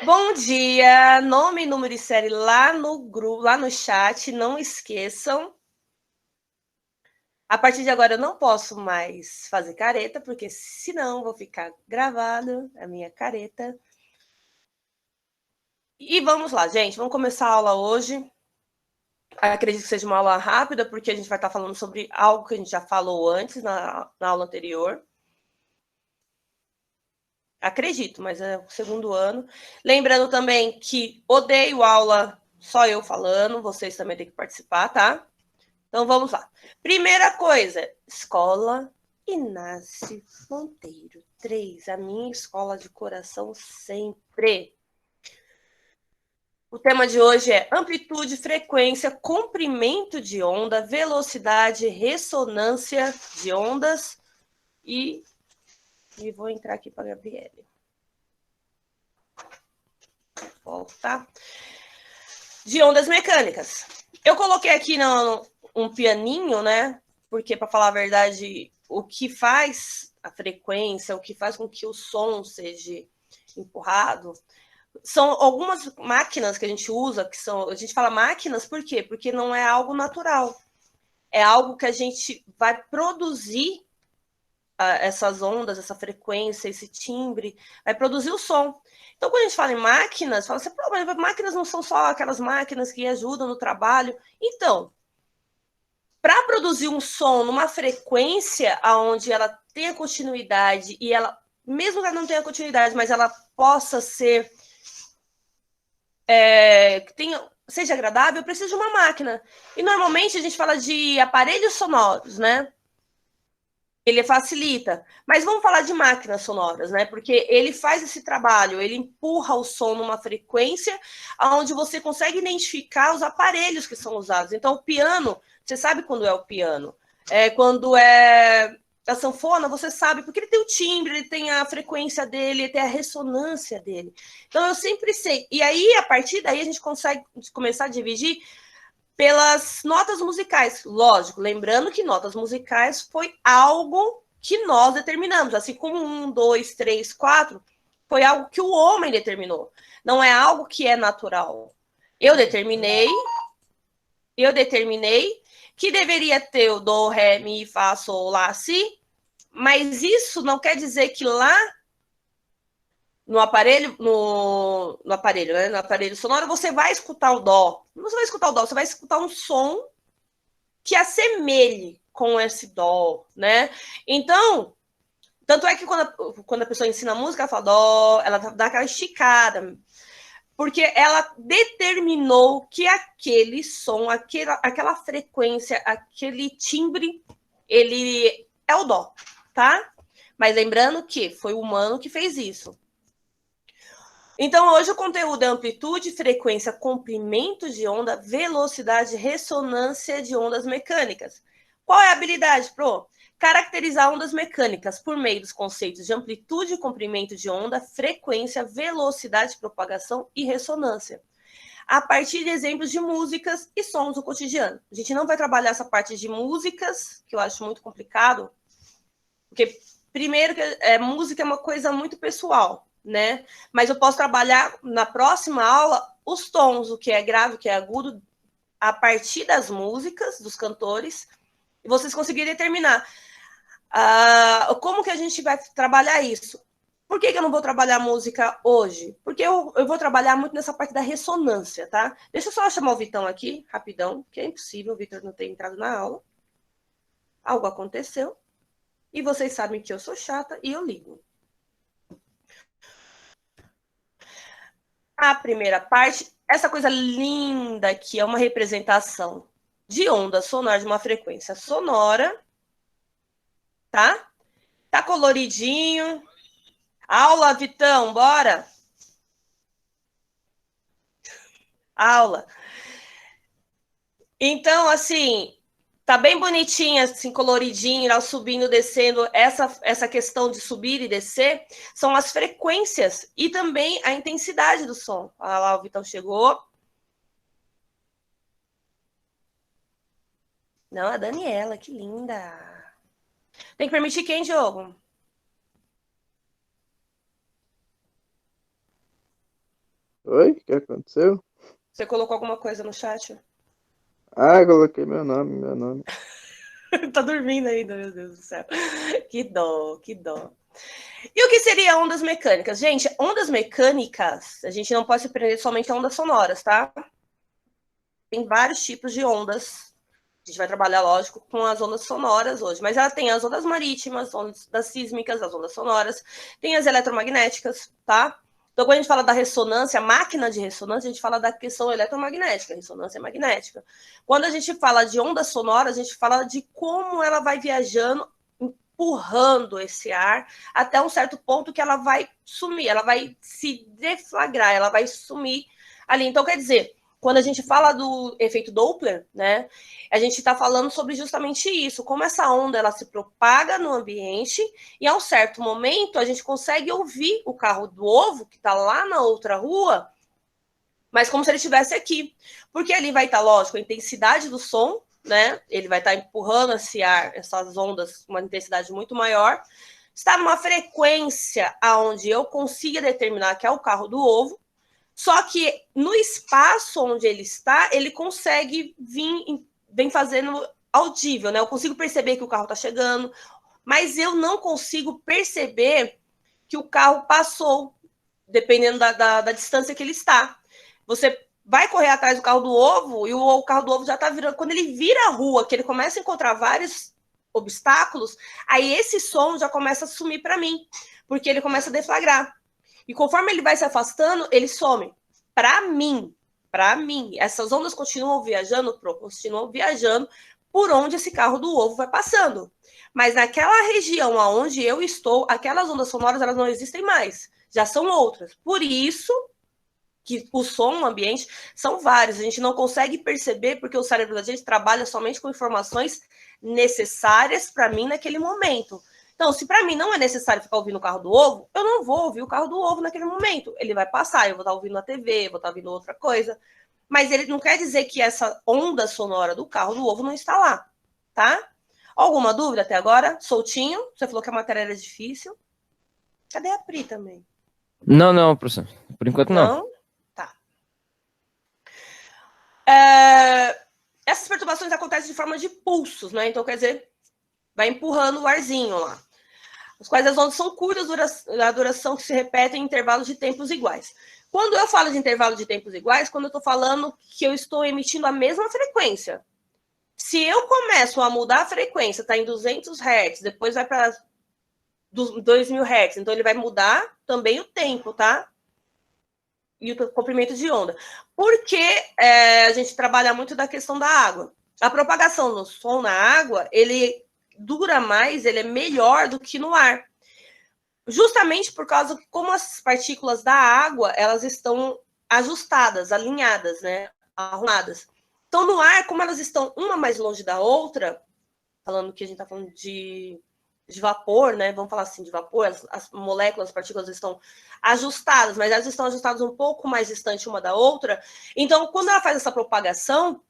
Bom dia, nome, número e série lá no grupo, lá no chat, não esqueçam. A partir de agora eu não posso mais fazer careta, porque senão vou ficar gravado a minha careta. E vamos lá, gente, vamos começar a aula hoje. Acredito que seja uma aula rápida, porque a gente vai estar falando sobre algo que a gente já falou antes, na aula anterior. Acredito, mas é o segundo ano. Lembrando também que odeio aula só eu falando, vocês também têm que participar, tá? Então vamos lá. Primeira coisa, Escola Inácio Monteiro 3, a minha escola de coração sempre. O tema de hoje é amplitude, frequência, comprimento de onda, velocidade, ressonância de ondas e vou entrar aqui para a Gabriele. Voltar. De ondas mecânicas. Eu coloquei aqui um pianinho, né? Porque, para falar a verdade, o que faz a frequência, o que faz com que o som seja empurrado, são algumas máquinas que a gente usa, que são. A gente fala máquinas por quê? Porque não é algo natural. É algo que a gente vai produzir essas ondas, essa frequência, esse timbre, vai produzir o som. Então, quando a gente fala em máquinas, fala assim, mas máquinas não são só aquelas máquinas que ajudam no trabalho. Então, para produzir um som numa frequência onde ela tenha continuidade e ela, mesmo que ela não tenha continuidade, mas ela possa ser, seja agradável, eu preciso de uma máquina. E normalmente a gente fala de aparelhos sonoros, né? Ele facilita. Mas vamos falar de máquinas sonoras, né? Porque ele faz esse trabalho, ele empurra o som numa frequência onde você consegue identificar os aparelhos que são usados. Então, o piano, você sabe quando é o piano. Quando é a sanfona, você sabe, porque ele tem o timbre, ele tem a frequência dele, ele tem a ressonância dele. Então, eu sempre sei. E aí, a partir daí, a gente consegue começar a dividir pelas notas musicais. Lógico, lembrando que notas musicais foi algo que nós determinamos, assim como 1, 2, 3, 4, foi algo que o homem determinou. Não é algo que é natural. Eu determinei que deveria ter o do, ré, mi, fá, sol, lá, si, mas isso não quer dizer que lá no aparelho, né? No aparelho sonoro, você vai escutar o dó. Não você vai escutar o dó, você vai escutar um som que assemelhe com esse dó, né? Então, tanto é que quando a pessoa ensina música, ela fala dó, ela dá aquela esticada, porque ela determinou que aquele som, aquela frequência, aquele timbre, ele é o dó, tá? Mas lembrando que foi o humano que fez isso. Então, hoje o conteúdo é amplitude, frequência, comprimento de onda, velocidade, ressonância de ondas mecânicas. Qual é a habilidade, Pro? Caracterizar ondas mecânicas por meio dos conceitos de amplitude e comprimento de onda, frequência, velocidade de propagação e ressonância, a partir de exemplos de músicas e sons do cotidiano. A gente não vai trabalhar essa parte de músicas, que eu acho muito complicado, porque, primeiro, música é uma coisa muito pessoal, né? Mas eu posso trabalhar na próxima aula os tons, o que é grave, o que é agudo, a partir das músicas, dos cantores, e vocês conseguirem determinar como que a gente vai trabalhar isso. Por que eu não vou trabalhar música hoje? Porque eu vou trabalhar muito nessa parte da ressonância, tá? Deixa eu só chamar o Vitão aqui, rapidão, que é impossível o Vitor não ter entrado na aula. Algo aconteceu. E vocês sabem que eu sou chata e eu ligo. A primeira parte, essa coisa linda aqui é uma representação de onda sonora, de uma frequência sonora, tá? Tá coloridinho. Aula, Vitão, bora? Aula. Então, assim, tá bem bonitinha, assim, coloridinho, lá subindo, descendo. Essa questão de subir e descer são as frequências e também a intensidade do som. Olha lá, o Vitão chegou. Não, a Daniela, que linda. Tem que permitir quem, Diogo? Oi? O que aconteceu? Você colocou alguma coisa no chat? Ah, coloquei meu nome, meu nome. Tá dormindo ainda, meu Deus do céu. Que dó, que dó. E o que seria ondas mecânicas? Gente, ondas mecânicas, a gente não pode se prender somente a ondas sonoras, tá? Tem vários tipos de ondas. A gente vai trabalhar, lógico, com as ondas sonoras hoje, mas ela tem as ondas marítimas, ondas sísmicas, as ondas sonoras, tem as eletromagnéticas, tá? Então, quando a gente fala da ressonância, a máquina de ressonância, a gente fala da questão eletromagnética, ressonância magnética. Quando a gente fala de ondas sonoras, a gente fala de como ela vai viajando, empurrando esse ar até um certo ponto que ela vai sumir, ela vai se deflagrar, ela vai sumir ali. Então, quer dizer, quando a gente fala do efeito Doppler, né, a gente está falando sobre justamente isso, como essa onda ela se propaga no ambiente e a um certo momento a gente consegue ouvir o carro do ovo que está lá na outra rua, mas como se ele estivesse aqui, porque ali vai estar, lógico, a intensidade do som, né? Ele vai estar empurrando esse ar, essas ondas, uma intensidade muito maior, está numa frequência aonde eu consiga determinar que é o carro do ovo. Só que no espaço onde ele está, ele consegue vir, vem fazendo audível, né? Eu consigo perceber que o carro está chegando, mas eu não consigo perceber que o carro passou, dependendo da distância que ele está. Você vai correr atrás do carro do ovo e o carro do ovo já está virando. Quando ele vira a rua, que ele começa a encontrar vários obstáculos, aí esse som já começa a sumir para mim, porque ele começa a deflagrar. E conforme ele vai se afastando, ele some. Para mim, essas ondas continuam viajando por onde esse carro do ovo vai passando. Mas naquela região onde eu estou, aquelas ondas sonoras elas não existem mais, já são outras. Por isso que o som no ambiente são vários, a gente não consegue perceber porque o cérebro da gente trabalha somente com informações necessárias para mim naquele momento. Então, se para mim não é necessário ficar ouvindo o carro do ovo, eu não vou ouvir o carro do ovo naquele momento. Ele vai passar, eu vou estar ouvindo a TV, vou estar ouvindo outra coisa. Mas ele não quer dizer que essa onda sonora do carro do ovo não está lá, tá? Alguma dúvida até agora? Soltinho? Você falou que a matéria era difícil. Cadê a Pri também? Não, não, professor. Por enquanto não. Não? Tá. Essas perturbações acontecem de forma de pulsos, né? Então, quer dizer, vai empurrando o arzinho lá. As quais as ondas são curtas, a duração que se repetem em intervalos de tempos iguais. Quando eu falo de intervalo de tempos iguais, quando eu estou falando que eu estou emitindo a mesma frequência. Se eu começo a mudar a frequência, está em 200 Hz, depois vai para 2.000 Hz, então ele vai mudar também o tempo, tá? E o comprimento de onda. Porque a gente trabalha muito da questão da água. A propagação do som na água, ele dura mais, ele é melhor do que no ar. Justamente por causa que como as partículas da água, elas estão ajustadas, alinhadas, né? Arrumadas. Então, no ar, como elas estão uma mais longe da outra, falando que a gente está falando de vapor, né? Vamos falar assim, de vapor, as moléculas, as partículas estão ajustadas, mas elas estão ajustadas um pouco mais distante uma da outra. Então, quando ela faz essa propagação,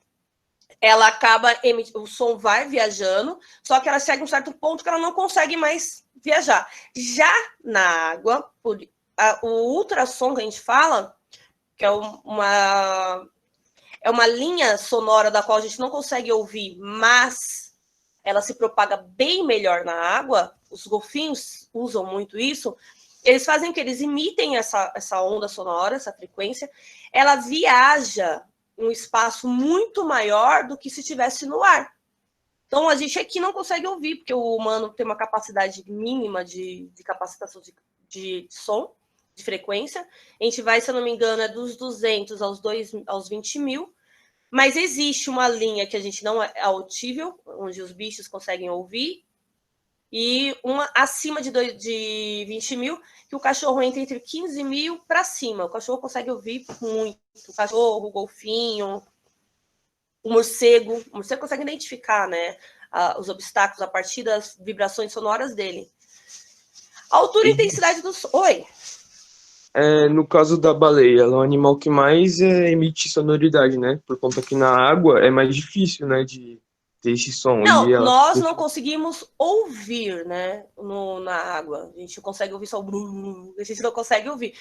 ela acaba, o som vai viajando, só que ela chega a um certo ponto que ela não consegue mais viajar. Já na água, o ultrassom que a gente fala, que é uma linha sonora da qual a gente não consegue ouvir, mas ela se propaga bem melhor na água, os golfinhos usam muito isso, eles fazem que eles imitem essa onda sonora, essa frequência, ela viaja um espaço muito maior do que se estivesse no ar. Então, a gente aqui não consegue ouvir, porque o humano tem uma capacidade mínima de capacitação de som, de frequência. A gente vai, se eu não me engano, é dos 200 aos 20 mil. Mas existe uma linha que a gente não é auditível, onde os bichos conseguem ouvir, e uma acima de 20 mil, que o cachorro entra entre 15 mil para cima. O cachorro consegue ouvir muito. O cachorro, o golfinho, o morcego consegue identificar, né, os obstáculos a partir das vibrações sonoras dele. A altura e intensidade do som. Oi? No caso da baleia, ela é um animal que mais emite sonoridade, né? Por conta que na água é mais difícil, né, de ter esse som. Não, E ela... nós não conseguimos ouvir, né, na água. A gente consegue ouvir só o brum, a gente não consegue ouvir.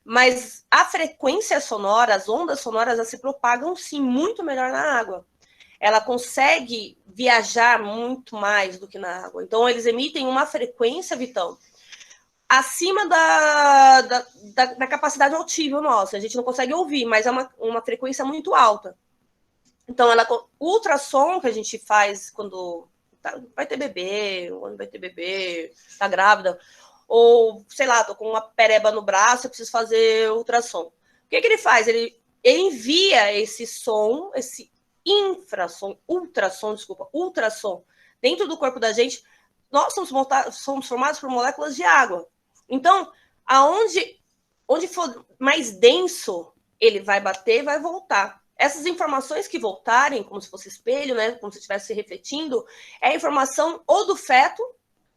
Mas a frequência sonora, as ondas sonoras, elas se propagam, sim, muito melhor na água. Ela consegue viajar muito mais do que na água. Então, eles emitem uma frequência, Vitão, acima da capacidade auditiva nossa. A gente não consegue ouvir, mas é uma frequência muito alta. Então, o ultrassom que a gente faz quando vai ter bebê, quando vai ter bebê, tá grávida, ou, sei lá, tô com uma pereba no braço, eu preciso fazer ultrassom. O que ele faz? Ele envia esse som, esse ultrassom, dentro do corpo da gente. Nós somos formados por moléculas de água. Então, onde for mais denso, ele vai bater e vai voltar. Essas informações que voltarem, como se fosse espelho, né, como se estivesse se refletindo, é a informação ou do feto,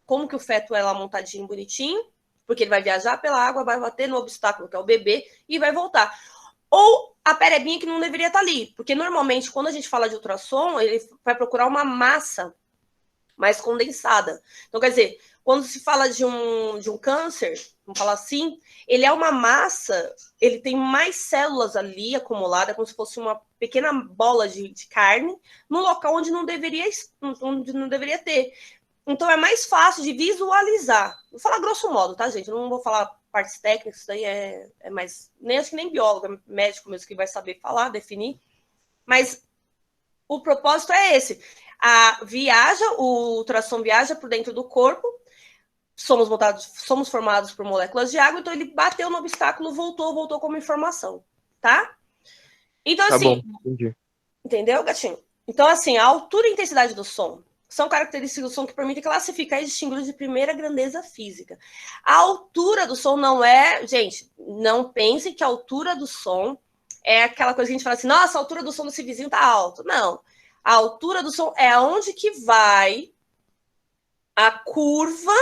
como que o feto é lá montadinho, bonitinho, porque ele vai viajar pela água, vai bater no obstáculo, que é o bebê, e vai voltar. Ou a perebinha que não deveria estar ali, porque normalmente, quando a gente fala de ultrassom, ele vai procurar uma massa mais condensada. Então, quer dizer, quando se fala de um câncer, vamos falar assim, ele é uma massa, ele tem mais células ali acumuladas, como se fosse uma pequena bola de carne, no local onde não deveria ter. Então, é mais fácil de visualizar. Vou falar grosso modo, tá, gente? Eu não vou falar partes técnicas, isso daí é mais... Acho que nem biólogo, é médico mesmo que vai saber falar, definir. Mas o propósito é esse. O ultrassom viaja por dentro do corpo, somos formados por moléculas de água, então ele bateu no obstáculo, voltou como informação, tá? Então, Tá assim... bom, entendi. Entendeu, gatinho? Então, assim, a altura e a intensidade do som são características do som que permitem classificar e distingui-los de primeira grandeza física. A altura do som não é... Gente, não pensem que a altura do som é aquela coisa que a gente fala assim, nossa, a altura do som desse vizinho tá alto. Não. A altura do som é aonde que vai a curva,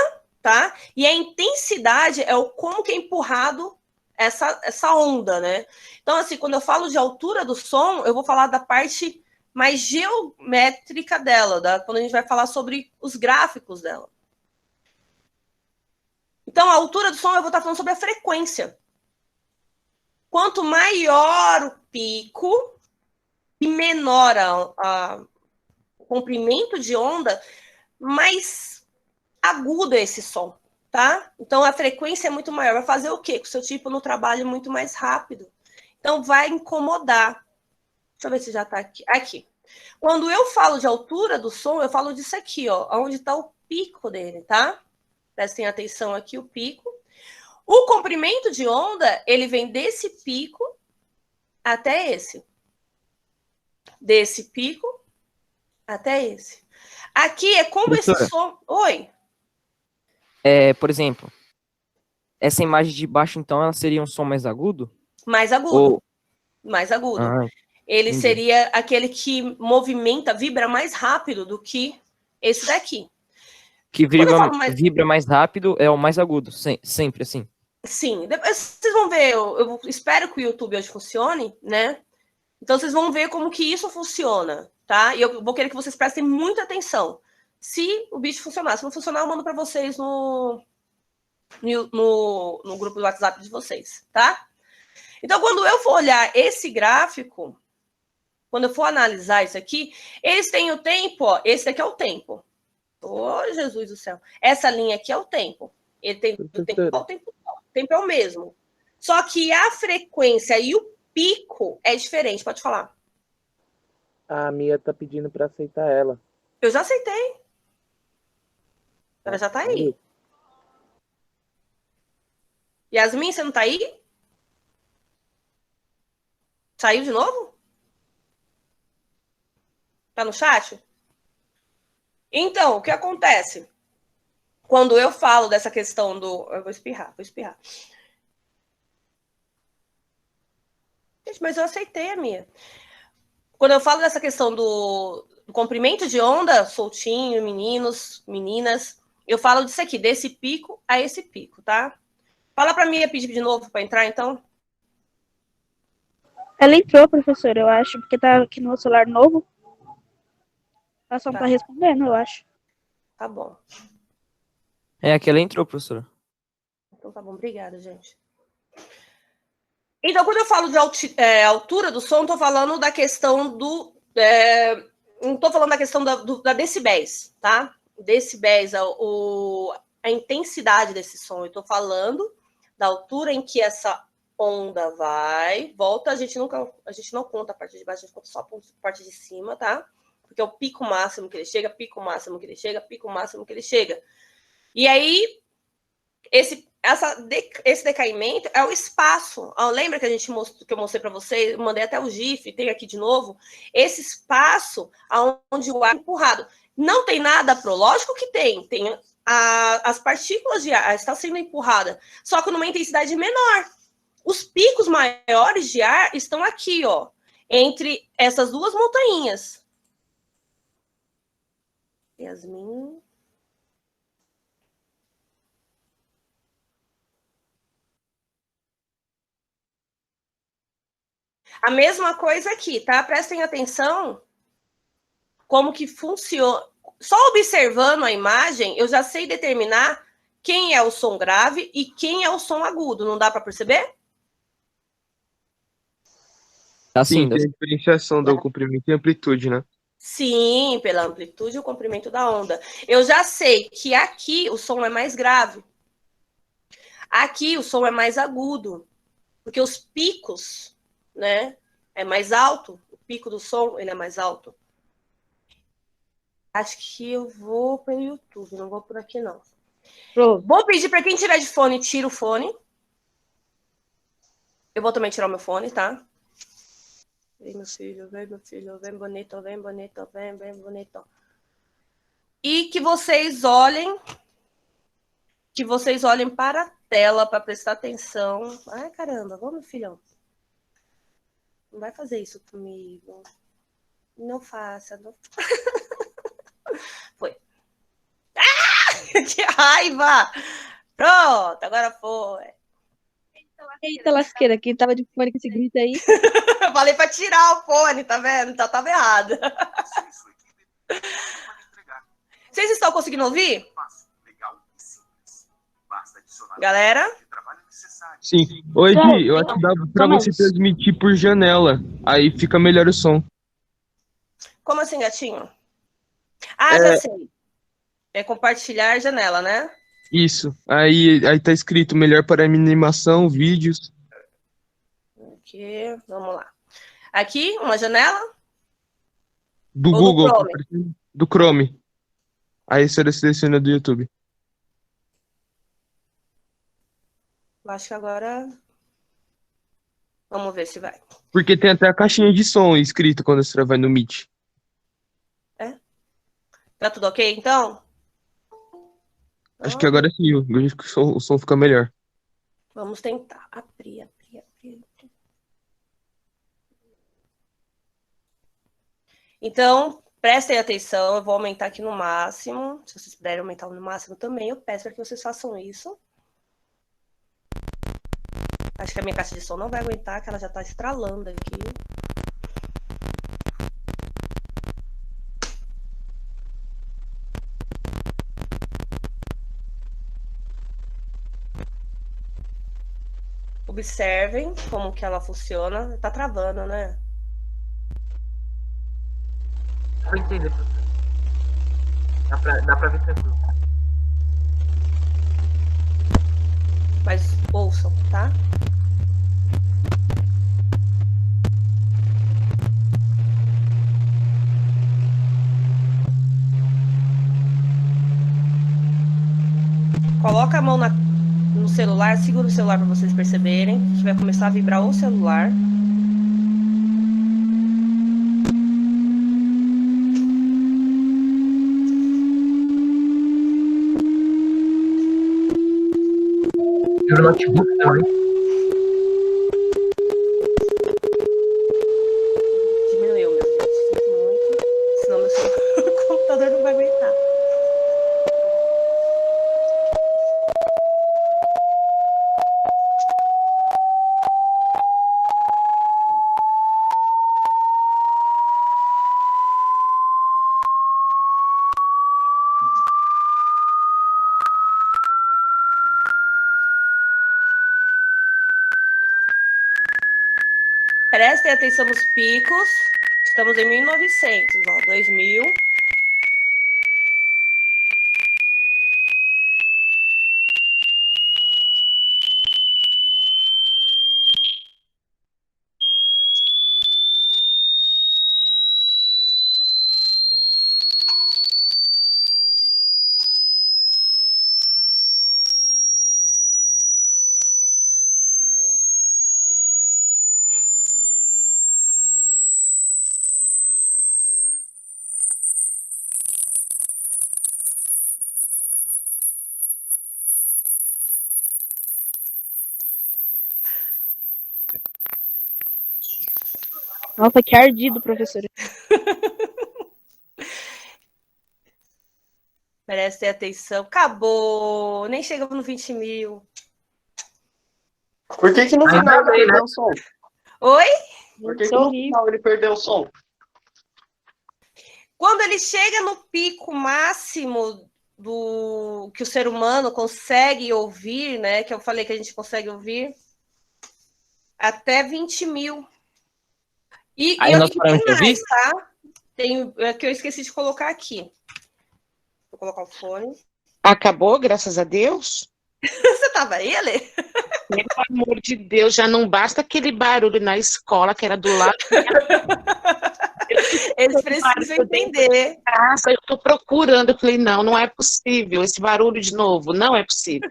tá? E a intensidade é o como que é empurrado essa onda, né? Então, assim, quando eu falo de altura do som, eu vou falar da parte mais geométrica dela, quando a gente vai falar sobre os gráficos dela. Então, a altura do som, eu vou estar falando sobre a frequência. Quanto maior o pico e menor o comprimento de onda, mais agudo é esse som, tá? Então, a frequência é muito maior. Vai fazer o quê? Com o seu tipo no trabalho muito mais rápido. Então, vai incomodar. Deixa eu ver se já tá aqui. Aqui. Quando eu falo de altura do som, eu falo disso aqui, ó, onde está o pico dele, tá? Prestem atenção aqui, o pico. O comprimento de onda, ele vem desse pico até esse. Desse pico até esse. Aqui é como Professora. esse som... Oi? Por exemplo, essa imagem de baixo, então, ela seria um som mais agudo? Mais agudo. Ou... Mais agudo. Ah, Ele entendi. seria aquele que movimenta, vibra mais rápido do que esse daqui. Que Quando eu falo mais... vibra mais rápido é o mais agudo, sempre assim. Sim, depois vocês vão ver, eu espero que o YouTube hoje funcione, né? Então vocês vão ver como que isso funciona, tá? E eu vou querer que vocês prestem muita atenção. Se o bicho funcionar, se não funcionar, eu mando para vocês no grupo do WhatsApp de vocês, tá? Então, quando eu for olhar esse gráfico, quando eu for analisar isso aqui, eles têm o tempo, ó, esse daqui é o tempo. Ô, Jesus do céu. Essa linha aqui é o tempo. Ele tem o tempo, o tempo é o mesmo. Só que a frequência e o pico é diferente. Pode falar. A Mia tá pedindo pra aceitar ela. Eu já aceitei. Ela já tá aí. Yasmin, você não tá aí? Saiu de novo? Tá no chat? Então, o que acontece? Quando eu falo dessa questão do... Eu vou espirrar. Gente, mas eu aceitei a minha. Quando eu falo dessa questão do comprimento de onda, soltinho, meninos, meninas, eu falo disso aqui, desse pico a esse pico, tá? Fala pra mim, pedir de novo para entrar, então. Ela entrou, professora, eu acho, porque tá aqui no celular novo. Ela só não tá respondendo, eu acho. Tá bom. Aqui ela entrou, professora. Então tá bom, obrigada, gente. Então, quando eu falo de altura do som, estou falando da questão do... não estou falando da questão da decibéis, tá? Decibéis, a intensidade desse som. Eu estou falando da altura em que essa onda vai, volta, a gente não conta a parte de baixo, a gente conta só a parte de cima, tá? Porque é o pico máximo que ele chega, pico máximo que ele chega, pico máximo que ele chega. E aí, esse decaimento é o espaço. Lembra que que eu mostrei para vocês? Eu mandei até o GIF, tem aqui de novo. Esse espaço onde o ar é empurrado. Não tem nada lógico que tem. Tem as partículas de ar estão sendo empurradas, só que numa intensidade menor. Os picos maiores de ar estão aqui, ó, entre essas duas montanhas. Yasmin. A mesma coisa aqui, tá? Prestem atenção como que funciona. Só observando a imagem, eu já sei determinar quem é o som grave e quem é o som agudo. Não dá para perceber? Assim, Sim, tem a diferenciação do comprimento e amplitude, né? Sim, pela amplitude e o comprimento da onda. Eu já sei que aqui o som é mais grave. Aqui o som é mais agudo. Porque os picos, né, é mais alto. O pico do som, ele é mais alto. Acho que eu vou pelo YouTube, não vou por aqui, não. Vou pedir para quem tiver de fone, tira o fone. Eu vou também tirar o meu fone, tá? Vem, meu filho, vem bonito, vem bonito, vem bonito. E que vocês olhem para a tela para prestar atenção. Ai, caramba, vamos, filhão. Não vai fazer isso comigo. Não faça. Não... Foi. Ah, que raiva! Pronto, agora foi. Eita lasqueira, quem tava de fone com esse grito aí? Eu falei para tirar o fone, tá vendo? Então tava errado. Vocês estão conseguindo ouvir? Galera? Sim. Oi, Di, eu acho que dá pra você transmitir por janela. Aí fica melhor o som. Como assim, gatinho? Ah, já sei. É compartilhar a janela, né? Isso. Aí tá escrito melhor para animação, vídeos. Aqui, vamos lá. Aqui, uma janela. Do Ou do Google. Chrome? Do Chrome. Aí você seleciona do YouTube. Eu acho que agora... Vamos ver se vai. Porque tem até a caixinha de som escrito quando você vai no Meet. Tá tudo ok, então? Acho que agora sim, o som fica melhor. Vamos tentar. Abrir. Então, prestem atenção. Eu vou aumentar aqui no máximo. Se vocês puderem aumentar no máximo também, eu peço para que vocês façam isso. Acho que a minha caixa de som não vai aguentar, que ela já tá estralando aqui. Observem como que ela funciona. Tá travando, né? Vou entender, professor. Dá pra ver tranquilo. Mas ouçam, tá? Coloca a mão no celular, segura o celular para vocês perceberem. A gente vai começar a vibrar o celular. E o notebook também. Diminuiu, meu gente. Sinto muito. Senão meu computador não vai aguentar. Prestem atenção nos picos. Estamos em 1900, ó, 2000. Nossa, que ardido, professor. Prestem atenção. Acabou. Nem chegamos no 20 mil. Por que no Ainda final ele bem, perdeu né? o som? Oi? Por que Isso é no horrível. final ele perdeu o som? Quando ele chega no pico máximo do que o ser humano consegue ouvir, né? Que eu falei que a gente consegue ouvir, até 20 mil. Aí Eu nós tenho paramos de ouvir? mais, tá? Tem, é que eu esqueci de colocar aqui. Vou colocar o fone. Acabou, graças a Deus? Você tava aí, Ale? Pelo amor de Deus, já não basta aquele barulho na escola, que era do lado Eles precisam entender. da casa. Eu tô procurando. Eu falei, não é possível. Esse barulho de novo, não é possível.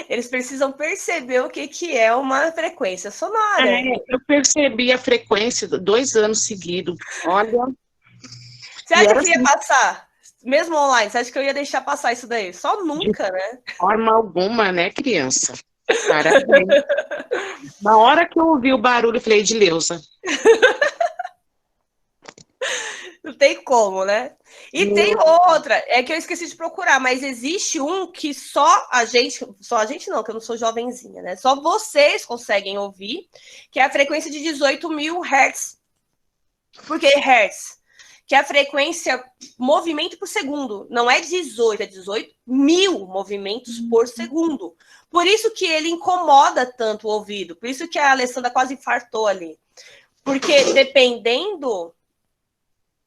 Eles precisam perceber o que é uma frequência sonora. Eu percebi a frequência 2 anos seguidos. Olha, Você acha era que ia passar? Mesmo online, você acha que eu ia deixar passar isso daí? Só nunca, né? de forma alguma, né, criança? Parabéns. Na hora que eu ouvi o barulho, eu falei, Edileuza. Não tem como, né? E tem outra, é que eu esqueci de procurar, mas existe um que só a gente não, que eu não sou jovenzinha, né? Só vocês conseguem ouvir, que é a frequência de 18 mil Hz. Por que Hz? Que é a frequência movimento por segundo. Não é 18, é 18 mil movimentos por segundo. Por isso que ele incomoda tanto o ouvido. Por isso que a Alessandra quase infartou ali. Porque dependendo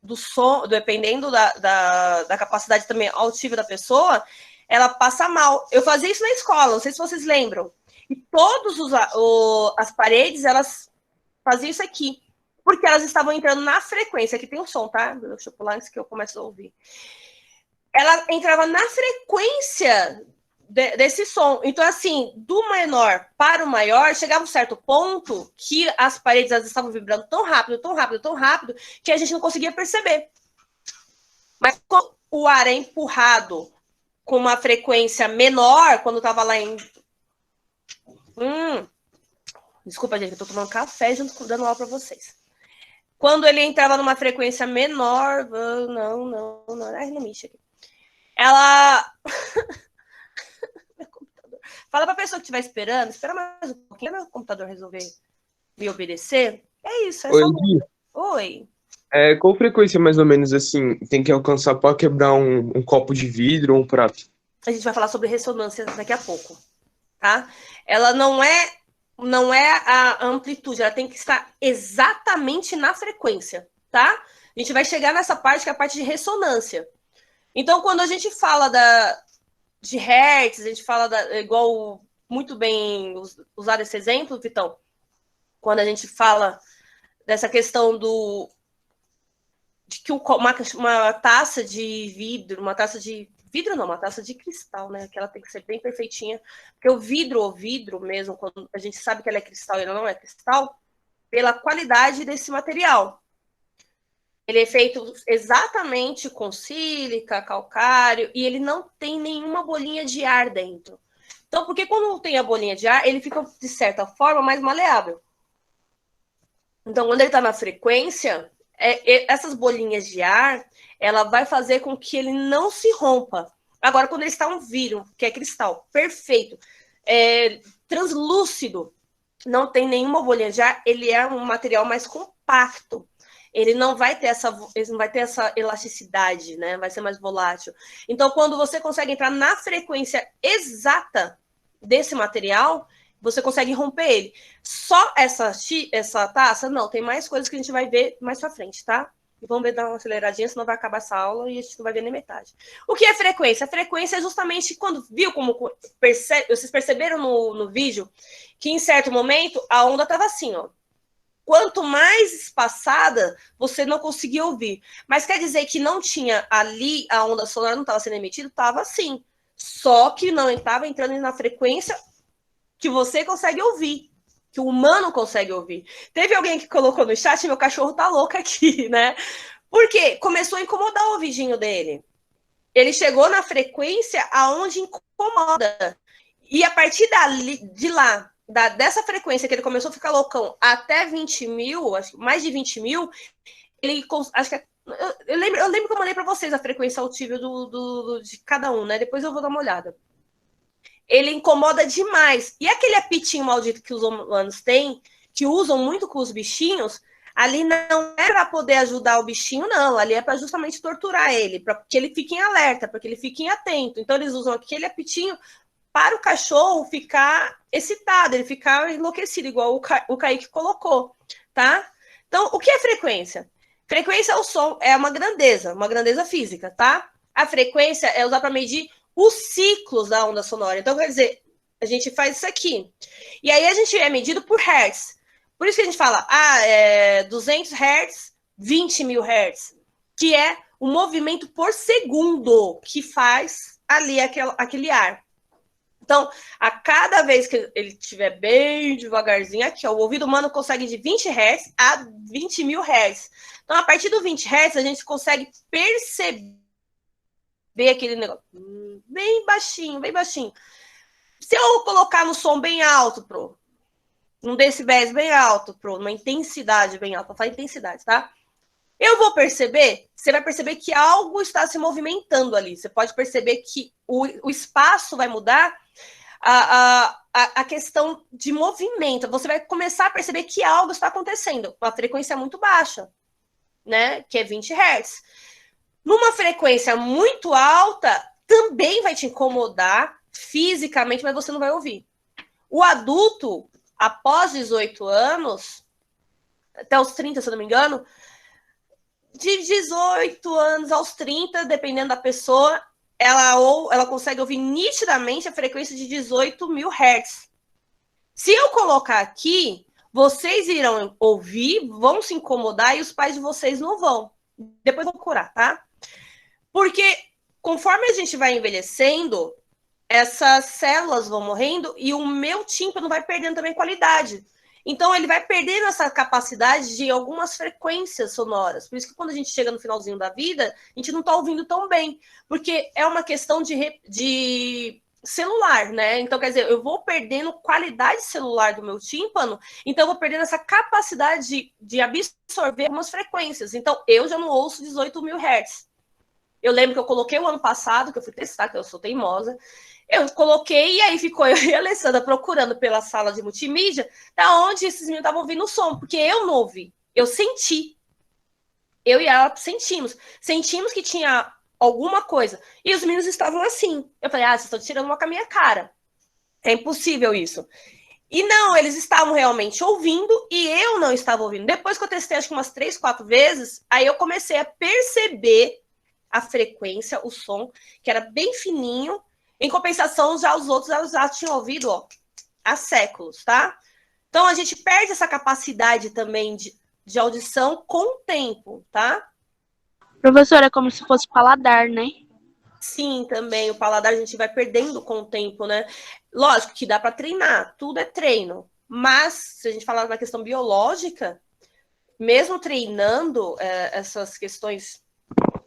do som, dependendo da capacidade também auditiva da pessoa, ela passa mal. Eu fazia isso na escola, não sei se vocês lembram. E todas as paredes, elas faziam isso aqui. Porque elas estavam entrando na frequência. Aqui tem um som, tá? Deixa eu pular antes que eu comece a ouvir. Ela entrava na frequência desse som. Então, assim, do menor para o maior, chegava um certo ponto que as paredes elas estavam vibrando tão rápido, tão rápido, tão rápido, que a gente não conseguia perceber. Mas quando o ar é empurrado com uma frequência menor, quando estava lá em... Desculpa, gente, eu tô tomando café junto dando aula para vocês. Quando ele entrava numa frequência menor... Não. Ai, não mexe aqui. Ela... Fala pra pessoa que estiver esperando, espera mais um pouquinho, meu computador resolver me obedecer. É isso, é Oi, só... Gui. Oi. Qual frequência mais ou menos assim tem que alcançar para quebrar um copo de vidro ou um prato? A gente vai falar sobre ressonância daqui a pouco, tá? Ela não é a amplitude, ela tem que estar exatamente na frequência, tá? A gente vai chegar nessa parte que é a parte de ressonância. Então, quando a gente fala de hertz, a gente fala igual muito bem usar esse exemplo, Vitão, quando a gente fala dessa questão de que uma taça de vidro, uma taça de cristal, né? Que ela tem que ser bem perfeitinha, porque o vidro mesmo, quando a gente sabe que ela é cristal e ela não é cristal, pela qualidade desse material. Ele é feito exatamente com sílica, calcário, e ele não tem nenhuma bolinha de ar dentro. Então, porque quando não tem a bolinha de ar, ele fica, de certa forma, mais maleável. Então, quando ele está na frequência, essas bolinhas de ar, ela vai fazer com que ele não se rompa. Agora, quando ele está um vidro, que é cristal, perfeito, translúcido, não tem nenhuma bolinha de ar, ele é um material mais compacto. Ele não vai ter essa elasticidade, né? Vai ser mais volátil. Então, quando você consegue entrar na frequência exata desse material, você consegue romper ele. Só essa taça? Não, tem mais coisas que a gente vai ver mais pra frente, tá? E vamos ver, dar uma aceleradinha, senão vai acabar essa aula e a gente não vai ver nem metade. O que é frequência? A frequência é justamente quando, viu como vocês perceberam no vídeo que em certo momento a onda estava assim, ó. Quanto mais espaçada, você não conseguia ouvir. Mas quer dizer que não tinha ali, a onda solar não estava sendo emitida? Estava sim. Só que não estava entrando na frequência que você consegue ouvir, que o humano consegue ouvir. Teve alguém que colocou no chat, meu cachorro tá louco aqui, né? Porque começou a incomodar o ouvidinho dele. Ele chegou na frequência aonde incomoda. E a partir de lá, dessa frequência que ele começou a ficar loucão até 20 mil, acho que mais de 20 mil, ele, acho que eu lembro que eu mandei para vocês a frequência auditiva de cada um, né? Depois eu vou dar uma olhada. Ele incomoda demais. E aquele apitinho maldito que os humanos têm, que usam muito com os bichinhos, ali não é para poder ajudar o bichinho, não. Ali é para justamente torturar ele, para que ele fique em alerta, para que ele fique atento. Então, eles usam aquele apitinho para o cachorro ficar excitado, ele ficar enlouquecido, igual o Kaique colocou, tá? Então, o que é frequência? Frequência é o som, é uma grandeza física, tá? A frequência é usar para medir os ciclos da onda sonora. Então, quer dizer, a gente faz isso aqui. E aí a gente é medido por hertz. Por isso que a gente fala, 200 hertz, 20 mil hertz, que é o movimento por segundo que faz ali aquele ar. Então, a cada vez que ele estiver bem devagarzinho, aqui, ó, o ouvido humano consegue de 20 Hz a 20 mil Hz. Então, a partir do 20 Hz, a gente consegue perceber aquele negócio bem baixinho, bem baixinho. Se eu colocar no som bem alto, num decibéis bem alto, numa intensidade bem alta, vou falar intensidade, tá? Eu vou perceber, você vai perceber que algo está se movimentando ali. Você pode perceber que o espaço vai mudar, a questão de movimento. Você vai começar a perceber que algo está acontecendo. Uma frequência muito baixa, né? Que é 20 Hz. Numa frequência muito alta, também vai te incomodar fisicamente, mas você não vai ouvir. O adulto, após 18 anos, até os 30, se eu não me engano, de 18 anos aos 30, dependendo da pessoa, ela consegue ouvir nitidamente a frequência de 18 mil Hz. Se eu colocar aqui, vocês irão ouvir, vão se incomodar e os pais de vocês não vão. Depois vão curar, tá? Porque conforme a gente vai envelhecendo, essas células vão morrendo e o meu tímpano vai perdendo também qualidade. Então, ele vai perdendo essa capacidade de algumas frequências sonoras. Por isso que quando a gente chega no finalzinho da vida, a gente não está ouvindo tão bem. Porque é uma questão de celular, né? Então, quer dizer, eu vou perdendo qualidade celular do meu tímpano, então eu vou perdendo essa capacidade de absorver algumas frequências. Então, eu já não ouço 18 mil Hz. Eu lembro que eu coloquei o ano passado, que eu fui testar, que eu sou teimosa, eu coloquei e aí ficou eu e a Alessandra procurando pela sala de multimídia da onde esses meninos estavam ouvindo o som, porque eu não ouvi, eu senti. Eu e ela sentimos que tinha alguma coisa. E os meninos estavam assim. Eu falei, vocês estão tirando uma com a minha cara. É impossível isso. E não, eles estavam realmente ouvindo e eu não estava ouvindo. Depois que eu testei acho que umas 3, 4 vezes, aí eu comecei a perceber a frequência, o som, que era bem fininho. Em compensação, já os outros elas já tinham ouvido há séculos, tá? Então, a gente perde essa capacidade também de audição com o tempo, tá? Professora, é como se fosse paladar, né? Sim, também. O paladar a gente vai perdendo com o tempo, né? Lógico que dá para treinar, tudo é treino. Mas, se a gente falar na questão biológica, mesmo treinando essas questões,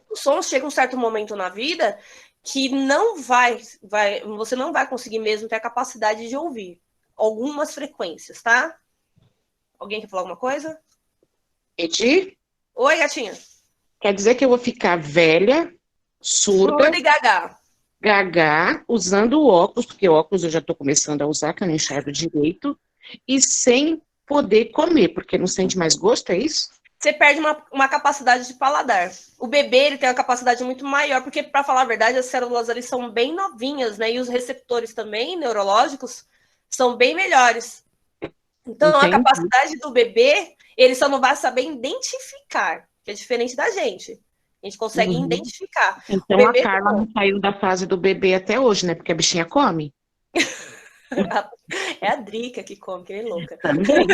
o som chega um certo momento na vida que você não vai conseguir mesmo ter a capacidade de ouvir algumas frequências, tá? Alguém quer falar alguma coisa? Edi? Oi, gatinha. Quer dizer que eu vou ficar velha, surda, Surda e gaga. gaga, usando óculos, porque óculos eu já estou começando a usar, que eu não enxergo direito, e sem poder comer, porque não sente mais gosto, é isso? Você perde uma capacidade de paladar. O bebê ele tem uma capacidade muito maior, porque, para falar a verdade, as células ali são bem novinhas, né? E os receptores também, neurológicos, são bem melhores. Então, a Entendi. capacidade do bebê, ele só não vai saber identificar, que é diferente da gente. A gente consegue Uhum. identificar. Então O bebê a Carla não saiu da fase do bebê até hoje, né? Porque a bichinha come. é a Drica que come, que é louca. Também.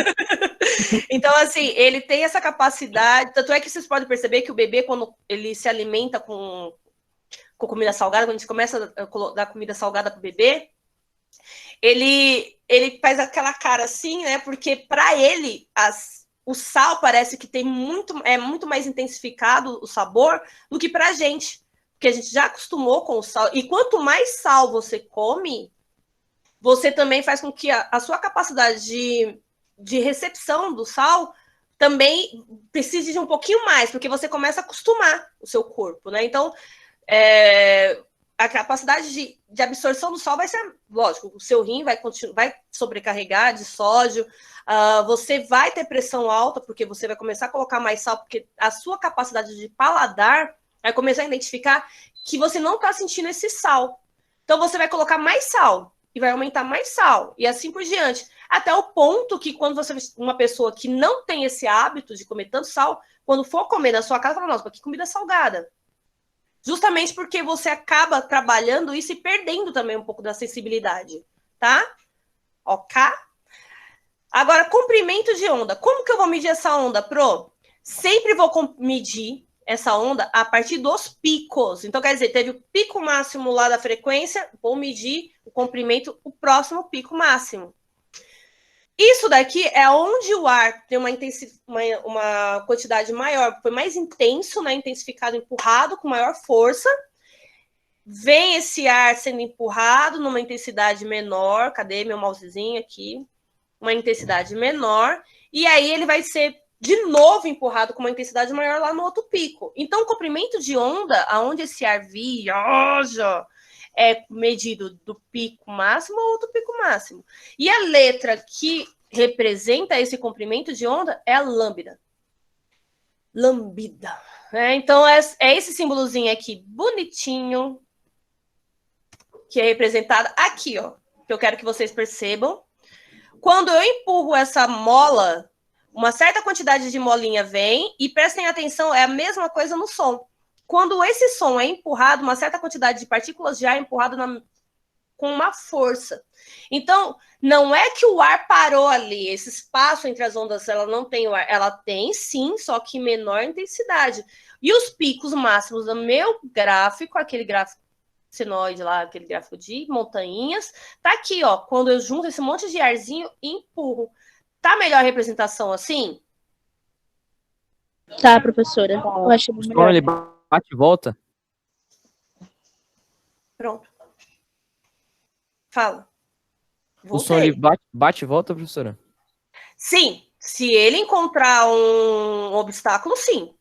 Então, assim, ele tem essa capacidade. Tanto é que vocês podem perceber que o bebê, quando ele se alimenta com comida salgada, quando a gente começa a dar comida salgada pro bebê, ele faz aquela cara assim, né? Porque para ele o sal parece que é muito mais intensificado o sabor do que pra gente. Porque a gente já acostumou com o sal. E quanto mais sal você come, você também faz com que a sua capacidade de recepção do sal também precise de um pouquinho mais, porque você começa a acostumar o seu corpo, né? Então, a capacidade de absorção do sal vai ser, lógico, o seu rim vai sobrecarregar de sódio, você vai ter pressão alta, porque você vai começar a colocar mais sal, porque a sua capacidade de paladar vai começar a identificar que você não está sentindo esse sal. Então, você vai colocar mais sal e vai aumentar mais sal, e assim por diante. Até o ponto que quando você uma pessoa que não tem esse hábito de comer tanto sal, quando for comer na sua casa, fala, nossa, que comida salgada. Justamente porque você acaba trabalhando isso e perdendo também um pouco da sensibilidade, tá? Ok? Agora, comprimento de onda. Como que eu vou medir essa onda, Pro? Sempre vou medir essa onda a partir dos picos. Então, quer dizer, teve o pico máximo lá da frequência, vou medir o comprimento, o próximo pico máximo. Isso daqui é onde o ar tem uma quantidade maior, foi mais intenso, né, intensificado, empurrado com maior força. Vem esse ar sendo empurrado numa intensidade menor. Cadê meu mousezinho aqui? Uma intensidade menor. E aí ele vai ser de novo empurrado com uma intensidade maior lá no outro pico. Então, o comprimento de onda, aonde esse ar viaja, é medido do pico máximo ao outro pico máximo. E a letra que representa esse comprimento de onda é a lambda. Lambda. Então, é esse símbolozinho aqui, bonitinho, que é representado aqui, ó, que eu quero que vocês percebam. Quando eu empurro essa mola, uma certa quantidade de molinha vem, e prestem atenção, é a mesma coisa no som. Quando esse som é empurrado, uma certa quantidade de partículas de ar é empurrado com uma força. Então, não é que o ar parou ali, esse espaço entre as ondas, ela não tem o ar, ela tem sim, só que menor intensidade. E os picos máximos do meu gráfico, aquele gráfico senoide lá, aquele gráfico de montanhas, tá aqui, ó, quando eu junto esse monte de arzinho e empurro. Tá melhor a representação assim? Tá, professora. Eu achei O som melhor. ele bate e volta. Pronto. Fala. O som ele bate e volta, professora? Sim. Se ele encontrar um obstáculo, sim.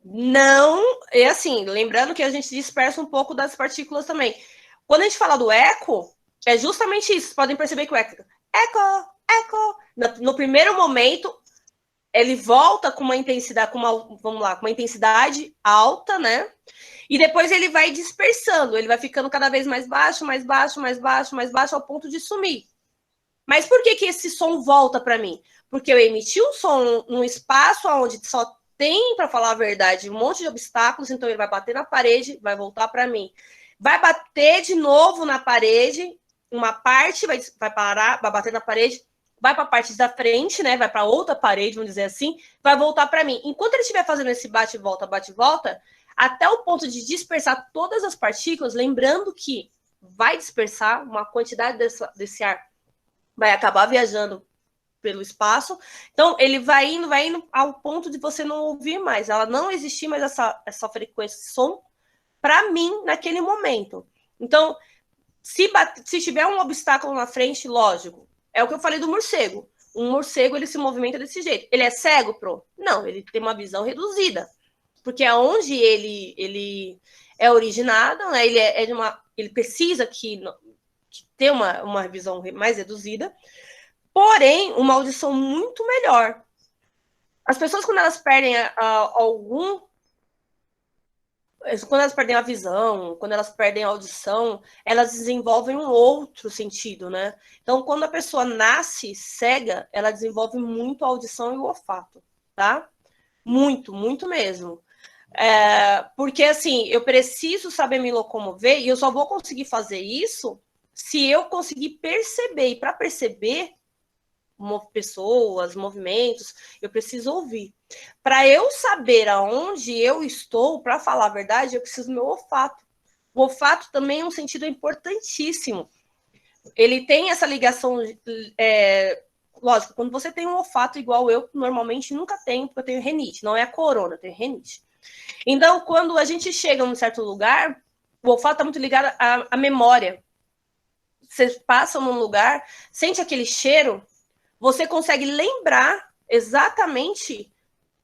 Não, é assim, lembrando que a gente dispersa um pouco das partículas também. Quando a gente fala do eco, é justamente isso. Vocês podem perceber que o eco, no primeiro momento, ele volta com uma intensidade, com uma intensidade alta, né? E depois ele vai dispersando, ele vai ficando cada vez mais baixo, mais baixo, mais baixo, mais baixo, ao ponto de sumir. Mas por que esse som volta para mim? Porque eu emiti um som num espaço onde só tem, para falar a verdade, um monte de obstáculos, então ele vai bater na parede, vai voltar para mim. Vai bater de novo na parede, uma parte vai parar, vai bater na parede, vai para a parte da frente, né? Vai para outra parede, vamos dizer assim, vai voltar para mim. Enquanto ele estiver fazendo esse bate e volta, até o ponto de dispersar todas as partículas, lembrando que vai dispersar uma quantidade desse ar, vai acabar viajando pelo espaço. Então, ele vai indo ao ponto de você não ouvir mais. Ela não existir mais essa frequência de som para mim naquele momento. Então, se tiver um obstáculo na frente, lógico, é o que eu falei do morcego. Um morcego, ele se movimenta desse jeito. Ele é cego, Pro? Não, ele tem uma visão reduzida. Porque é onde ele é originado, né? Ele precisa que ter uma visão mais reduzida, porém, uma audição muito melhor. As pessoas, quando elas perdem algum quando elas perdem a visão, quando elas perdem a audição, elas desenvolvem um outro sentido, né? Então, quando a pessoa nasce cega, ela desenvolve muito a audição e o olfato, tá? Muito, muito mesmo. Porque, assim, eu preciso saber me locomover e eu só vou conseguir fazer isso se eu conseguir perceber. E para perceber pessoas, movimentos, eu preciso ouvir. Para eu saber aonde eu estou, para falar a verdade, eu preciso do meu olfato. O olfato também é um sentido importantíssimo. Ele tem essa ligação, lógico, quando você tem um olfato igual eu, normalmente nunca tenho, porque eu tenho rinite, não é a corona, eu tenho rinite. Então, quando a gente chega num certo lugar, o olfato está muito ligado à memória. Você passa num lugar, sente aquele cheiro, você consegue lembrar exatamente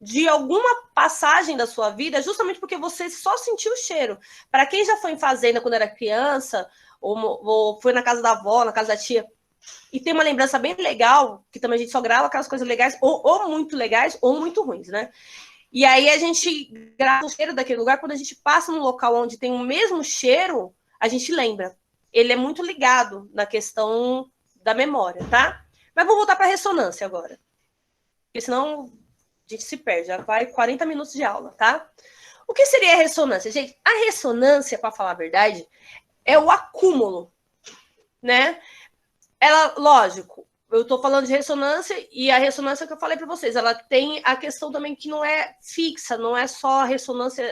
de alguma passagem da sua vida, justamente porque você só sentiu o cheiro. Para quem já foi em fazenda quando era criança, ou foi na casa da avó, na casa da tia, e tem uma lembrança bem legal, que também a gente só grava aquelas coisas legais, ou muito legais, ou muito ruins, né? E aí a gente grava o cheiro daquele lugar, quando a gente passa num local onde tem o mesmo cheiro, a gente lembra. Ele é muito ligado na questão da memória, tá? Mas vou voltar para a ressonância agora. Porque senão a gente se perde. Já vai 40 minutos de aula, tá? O que seria a ressonância? Gente, a ressonância, para falar a verdade, é o acúmulo, né? Ela, lógico, eu estou falando de ressonância e a ressonância que eu falei para vocês, ela tem a questão também que não é fixa, não é só ressonância...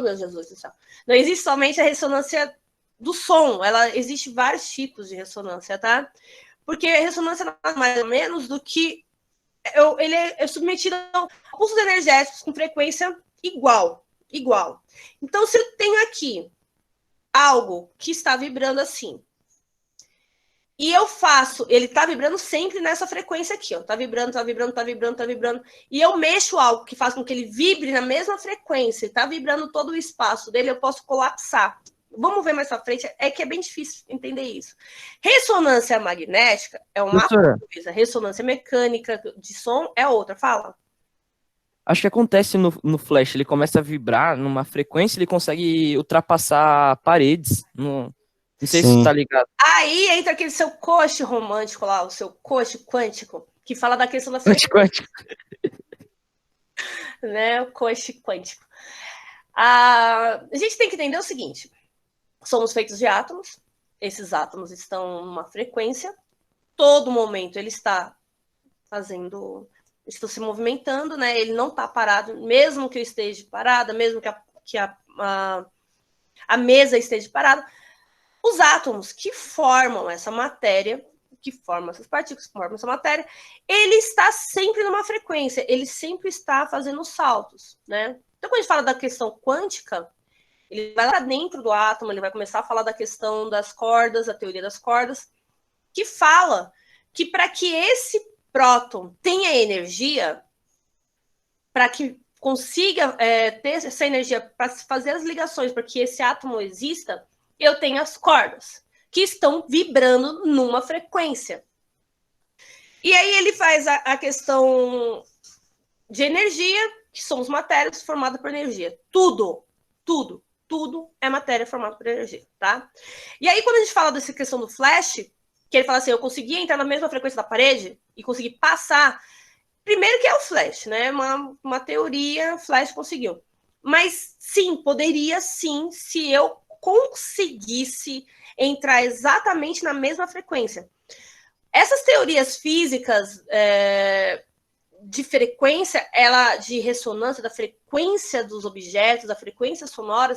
meu Jesus do céu. Não existe somente a ressonância do som, existe vários tipos de ressonância, tá? Porque a ressonância não é mais ou menos do que ele é submetido a pulsos energéticos com frequência igual. Então, se eu tenho aqui algo que está vibrando assim, e eu faço, ele tá vibrando sempre nessa frequência aqui, ó. Tá vibrando. E eu mexo algo que faz com que ele vibre na mesma frequência, tá vibrando todo o espaço dele, eu posso colapsar. Vamos ver mais pra frente, é que é bem difícil entender isso. Ressonância magnética é uma coisa, ressonância mecânica de som é outra. Fala. Acho que acontece no flash, ele começa a vibrar numa frequência, ele consegue ultrapassar paredes. Não sei se você tá ligado. Aí entra aquele seu coach romântico lá, o seu coach quântico, que fala da questão da frequência. Quântico. Né? O coach quântico. A gente tem que entender o seguinte: somos feitos de átomos, esses átomos estão numa frequência, todo momento ele está estou se movimentando, né? Ele não está parado, mesmo que eu esteja parada, mesmo que a mesa esteja parada. Os átomos que formam essa matéria, que formam essas partículas, que formam essa matéria, ele está sempre numa frequência, ele sempre está fazendo saltos, né? Então, quando a gente fala da questão quântica, ele vai lá dentro do átomo, ele vai começar a falar da questão das cordas, a teoria das cordas, que fala que para que esse próton tenha energia, para que consiga ter essa energia para fazer as ligações, para que esse átomo exista, eu tenho as cordas, que estão vibrando numa frequência. E aí ele faz a questão de energia, que são as matérias formadas por energia. Tudo é matéria formada por energia, tá? E aí, quando a gente fala dessa questão do flash, que ele fala assim, eu consegui entrar na mesma frequência da parede e consegui passar, primeiro que é o flash, né? Uma teoria, flash conseguiu. Mas sim, poderia sim, se eu conseguisse entrar exatamente na mesma frequência. Essas teorias físicas de frequência, de ressonância, da frequência dos objetos, da frequência sonora,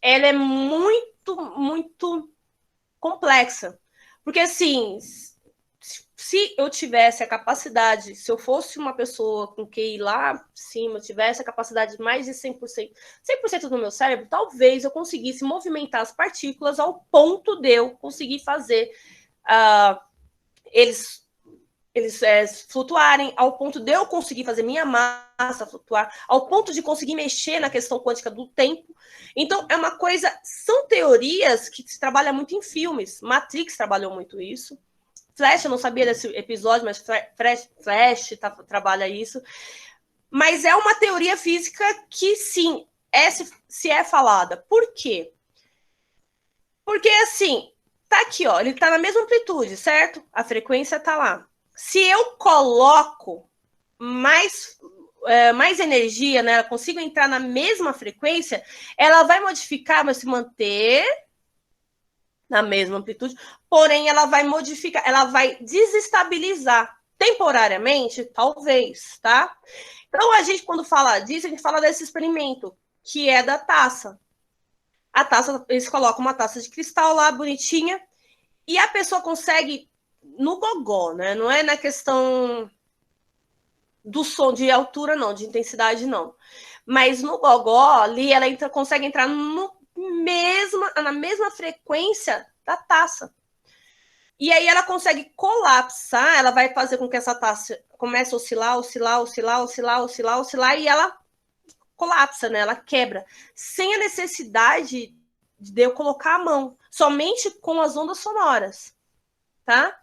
ela é muito, muito complexa. Porque, assim, se eu tivesse a capacidade, se eu fosse uma pessoa com QI lá em cima, eu tivesse a capacidade de mais de 100% do meu cérebro, talvez eu conseguisse movimentar as partículas ao ponto de eu conseguir fazer eles flutuarem, ao ponto de eu conseguir fazer minha massa flutuar, ao ponto de conseguir mexer na questão quântica do tempo. Então, é uma coisa... São teorias que se trabalha muito em filmes. Matrix trabalhou muito isso. Flash, eu não sabia desse episódio, mas Flash trabalha isso. Mas é uma teoria física que, sim, se é falada. Por quê? Porque, assim, tá aqui, ó, ele tá na mesma amplitude, certo? A frequência tá lá. Se eu coloco mais energia, né? Ela consigo entrar na mesma frequência, ela vai modificar, vai se manter na mesma amplitude, porém ela vai modificar, ela vai desestabilizar temporariamente, talvez, tá? Então a gente, quando fala disso, a gente fala desse experimento, que é da taça. A taça, eles colocam uma taça de cristal lá, bonitinha, e a pessoa consegue, no gogó, né? Não é na questão do som, de altura, não, de intensidade, não. Mas no gogó, ali, ela consegue entrar na mesma frequência da taça. E aí ela consegue colapsar, ela vai fazer com que essa taça comece a oscilar, e ela colapsa, né? Ela quebra, sem a necessidade de eu colocar a mão, somente com as ondas sonoras, tá?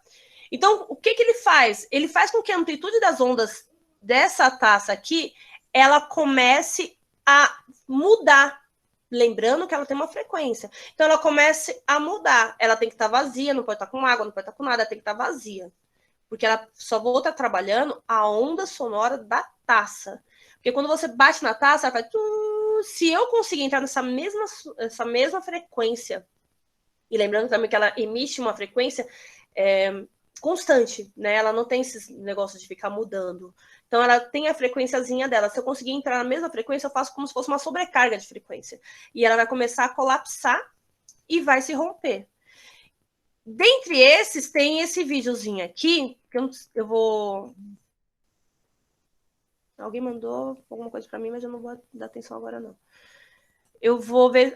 Então, o que ele faz? Ele faz com que a amplitude das ondas dessa taça aqui, ela comece a mudar, lembrando que ela tem uma frequência. Então, ela começa a mudar. Ela tem que estar vazia, não pode estar com água, não pode estar com nada, ela tem que estar vazia. Porque ela só vou estar trabalhando a onda sonora da taça. Porque quando você bate na taça, ela faz... Se eu conseguir entrar nessa mesma frequência, e lembrando também que ela emite uma frequência constante, né? Ela não tem esses negócios de ficar mudando. Então, ela tem a frequenciazinha dela. Se eu conseguir entrar na mesma frequência, eu faço como se fosse uma sobrecarga de frequência. E ela vai começar a colapsar e vai se romper. Dentre esses, tem esse videozinho aqui, que eu vou... Alguém mandou alguma coisa para mim, mas eu não vou dar atenção agora, não. Eu vou ver...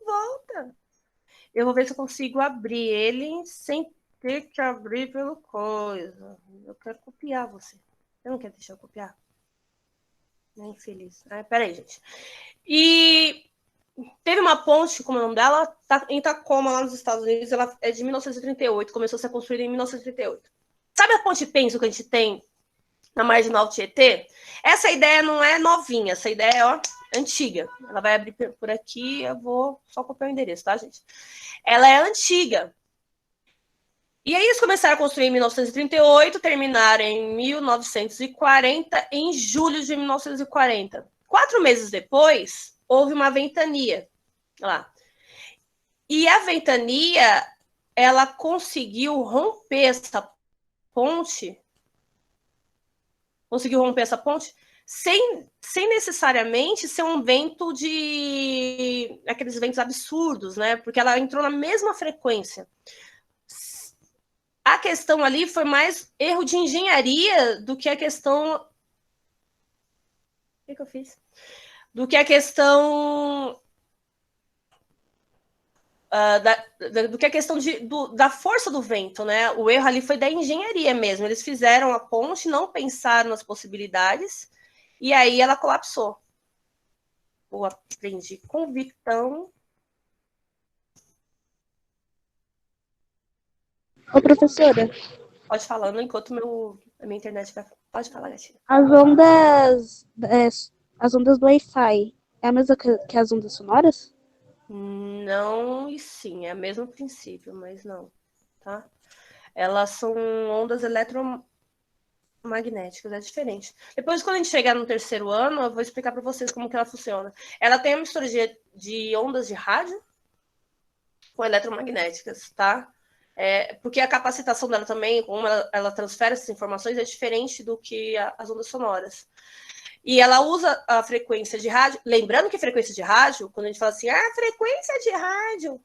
Volta! Eu vou ver se eu consigo abrir ele sem ter que abrir pelo coisa. Eu quero copiar você. Você não quer deixar eu copiar? É infeliz. Peraí, gente. E teve uma ponte, como é o nome dela? Em Tacoma, lá nos Estados Unidos. Ela é de 1938. Começou a ser construída em 1938. Sabe a ponte Penso que a gente tem na Marginal Tietê? Essa ideia não é novinha. Essa ideia é antiga. Ela vai abrir por aqui. Eu vou só copiar o endereço, tá, gente? Ela é antiga. E aí eles começaram a construir em 1938, terminaram em 1940, em julho de 1940. 4 meses depois, houve uma ventania lá. E a ventania, ela conseguiu romper essa ponte, sem necessariamente ser um vento aqueles ventos absurdos, né? Porque ela entrou na mesma frequência. A questão ali foi mais erro de engenharia do que a questão... O que eu fiz? Do que a questão... do que a questão da força do vento, né? O erro ali foi da engenharia mesmo. Eles fizeram a ponte, não pensaram nas possibilidades, e aí ela colapsou. Eu aprendi com Vitão. Ô, professora. Pode falar, enquanto a minha internet vai... Pode falar, gatinha. As ondas do Wi-Fi é a mesma que as ondas sonoras? Não e sim, é o mesmo princípio, mas não, tá? Elas são ondas eletromagnéticas, é diferente. Depois, quando a gente chegar no 3º ano, eu vou explicar para vocês como que ela funciona. Ela tem uma mistura de ondas de rádio com eletromagnéticas, tá? Porque a capacitação dela também, como ela transfere essas informações, é diferente do que as ondas sonoras. E ela usa a frequência de rádio. Lembrando que frequência de rádio, quando a gente fala assim, frequência de rádio,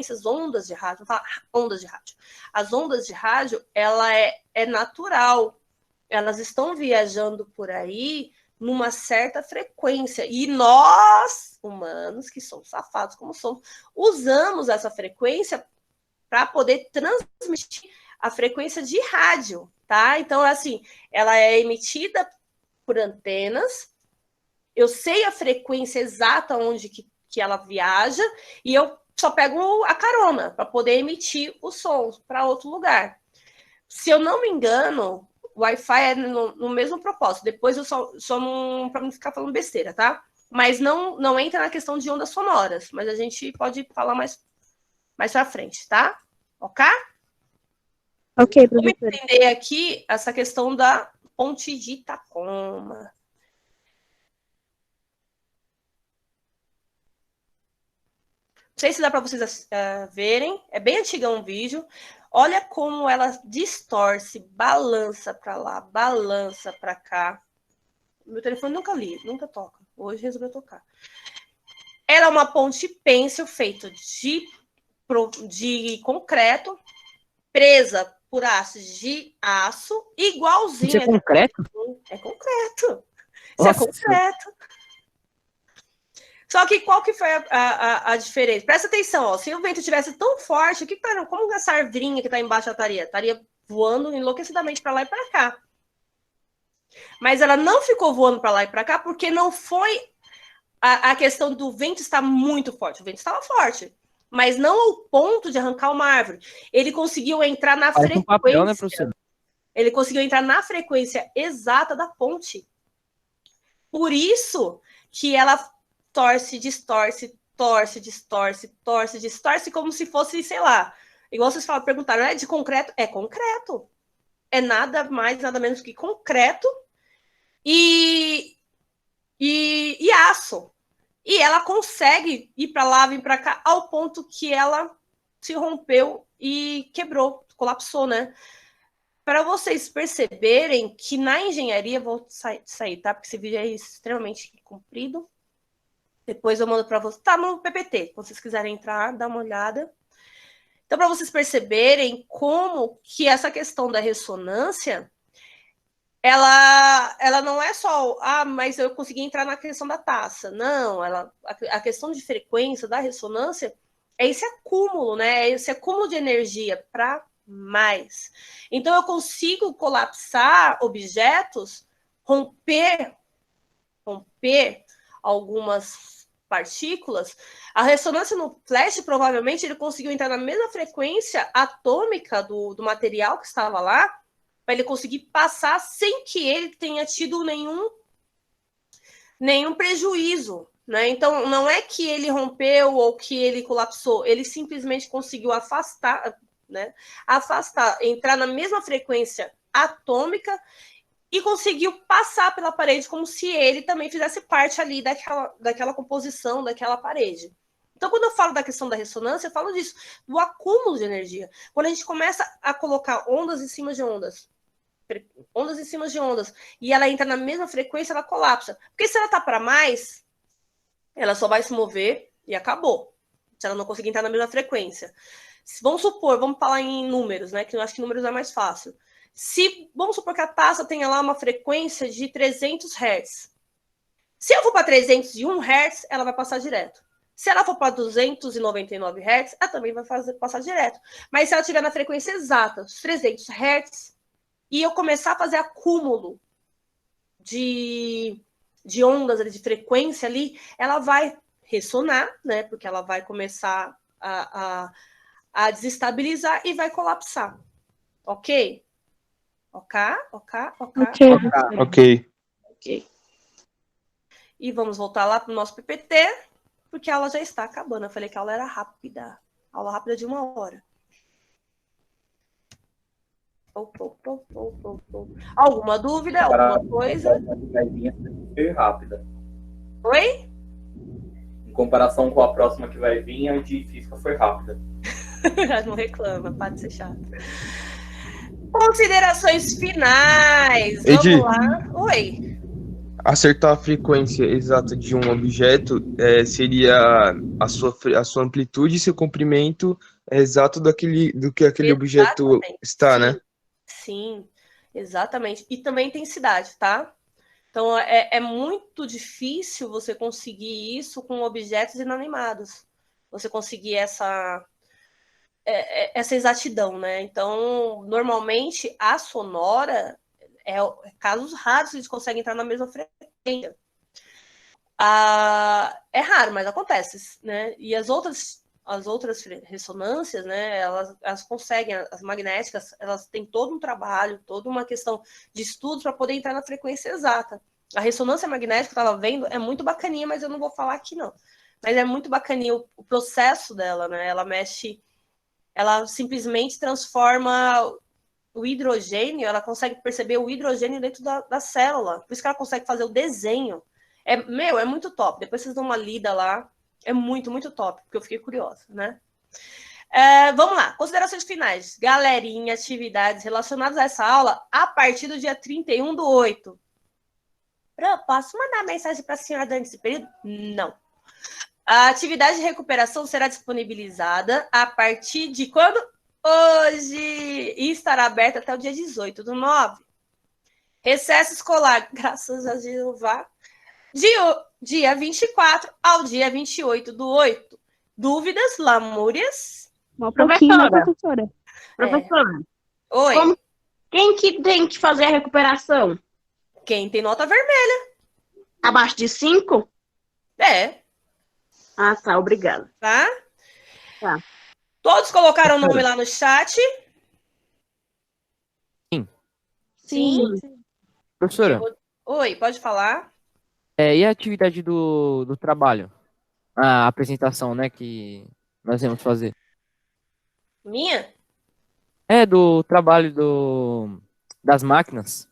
as ondas de rádio, vamos falar ondas de rádio. As ondas de rádio, ela é natural. Elas estão viajando por aí numa certa frequência. E nós, humanos, que somos safados como somos, usamos essa frequência para poder transmitir a frequência de rádio, tá? Então, assim, ela é emitida por antenas, eu sei a frequência exata onde que ela viaja, e eu só pego a carona para poder emitir o som para outro lugar. Se eu não me engano, Wi-Fi é no mesmo propósito. Depois eu só não, para não ficar falando besteira, tá? Mas não entra na questão de ondas sonoras, mas a gente pode falar mais pra frente, tá? Ok? Ok, Vamos professora. entender aqui essa questão da ponte de Tacoma. Não sei se dá para vocês verem. É bem antigão o vídeo. Olha como ela distorce, balança para lá, balança para cá. Meu telefone nunca toca. Hoje resolveu tocar. Ela é uma ponte pêncil feita de concreto, presa por hastes de aço, igualzinho. Isso é concreto? É concreto. Isso Nossa. é concreto. Só que qual que foi a diferença? Presta atenção, ó. Se o vento tivesse tão forte, como essa arvinha que está embaixo estaria? Estaria voando enlouquecidamente para lá e para cá. Mas ela não ficou voando para lá e para cá porque não foi a questão do vento estar muito forte. O vento estava forte, mas não ao ponto de arrancar uma árvore. Ele conseguiu entrar na Parece frequência. um papel, né, professor? Ele conseguiu entrar na frequência exata da ponte. Por isso que ela torce, distorce, como se fosse, sei lá, igual vocês perguntaram, é de concreto? É concreto. É nada mais, nada menos que concreto e aço. E ela consegue ir para lá, vir para cá, ao ponto que ela se rompeu e quebrou, colapsou, né? Para vocês perceberem que na engenharia, vou sair, tá? Porque esse vídeo é extremamente comprido. Depois eu mando para vocês. Tá no PPT. Se vocês quiserem entrar, dá uma olhada. Então, para vocês perceberem como que essa questão da ressonância, ela não é só, mas eu consegui entrar na questão da taça. Não, a questão de frequência da ressonância é esse acúmulo, né? É esse acúmulo de energia para mais. Então, eu consigo colapsar objetos, romper algumas partículas. A ressonância no flash, provavelmente, ele conseguiu entrar na mesma frequência atômica do material que estava lá, para ele conseguir passar sem que ele tenha tido nenhum prejuízo, né? Então, não é que ele rompeu ou que ele colapsou, ele simplesmente conseguiu afastar, né? Entrar na mesma frequência atômica e conseguiu passar pela parede como se ele também fizesse parte ali daquela composição, daquela parede. Então, quando eu falo da questão da ressonância, eu falo disso, do acúmulo de energia. Quando a gente começa a colocar ondas em cima de ondas, e ela entra na mesma frequência, ela colapsa. Porque se ela tá para mais, ela só vai se mover e acabou. Se ela não conseguir entrar na mesma frequência. Vamos falar em números, né? Que eu acho que números é mais fácil. Vamos supor que a taça tenha lá uma frequência de 300 Hz. Se eu for para 301 Hz, ela vai passar direto. Se ela for para 299 Hz, ela também vai passar direto. Mas se ela estiver na frequência exata, os 300 Hz, e eu começar a fazer acúmulo de ondas, de frequência ali, ela vai ressonar, né? Porque ela vai começar a desestabilizar e vai colapsar. Ok? Ok. E vamos voltar lá para o nosso PPT, porque a aula já está acabando. Eu falei que a aula era rápida. Aula rápida de 1 hora. Alguma dúvida? Alguma coisa? Vai vir super rápida. Oi? Em comparação com a próxima que vai vir, a de física foi rápida. Não reclama, para de ser chato. Considerações finais. Vamos Edi, lá. Oi. acertar a frequência exata de um objeto seria a sua amplitude e seu comprimento exato do que aquele objeto está, né? Sim, exatamente. E também intensidade, tá? Então, é muito difícil você conseguir isso com objetos inanimados. Você conseguir essa exatidão, né? Então, normalmente, a sonora, casos raros que eles conseguem entrar na mesma frequência. É raro, mas acontece, né? E as outras as outras ressonâncias, né, elas conseguem, as magnéticas, elas têm todo um trabalho, toda uma questão de estudos para poder entrar na frequência exata. A ressonância magnética que eu estava vendo é muito bacaninha, mas eu não vou falar aqui não. Mas é muito bacaninha o processo dela, né? Ela mexe, ela simplesmente transforma o hidrogênio, ela consegue perceber o hidrogênio dentro da célula. Por isso que ela consegue fazer o desenho. É muito top. Depois vocês dão uma lida lá. É muito, muito top, porque eu fiquei curiosa, né? Vamos lá. Considerações finais. Galerinha, atividades relacionadas a essa aula a partir do dia 31/8. Posso mandar mensagem para a senhora durante esse período? Não. A atividade de recuperação será disponibilizada a partir de quando? Hoje. E estará aberta até o dia 18/9. Recesso escolar, graças a Jeová, dia 24 ao dia 28/8. Dúvidas, lamúrias? Uma pouquinho, né, Professora. professora? Professora, Oi. quem que tem que fazer a recuperação? Quem tem nota vermelha? Abaixo de 5? Ah, tá, obrigada. Tá? Tá. Todos colocaram o nome lá no chat? Sim. Professora, Oi, pode falar? e a atividade do trabalho? A apresentação, né, que nós vamos fazer. Minha? Do trabalho das máquinas.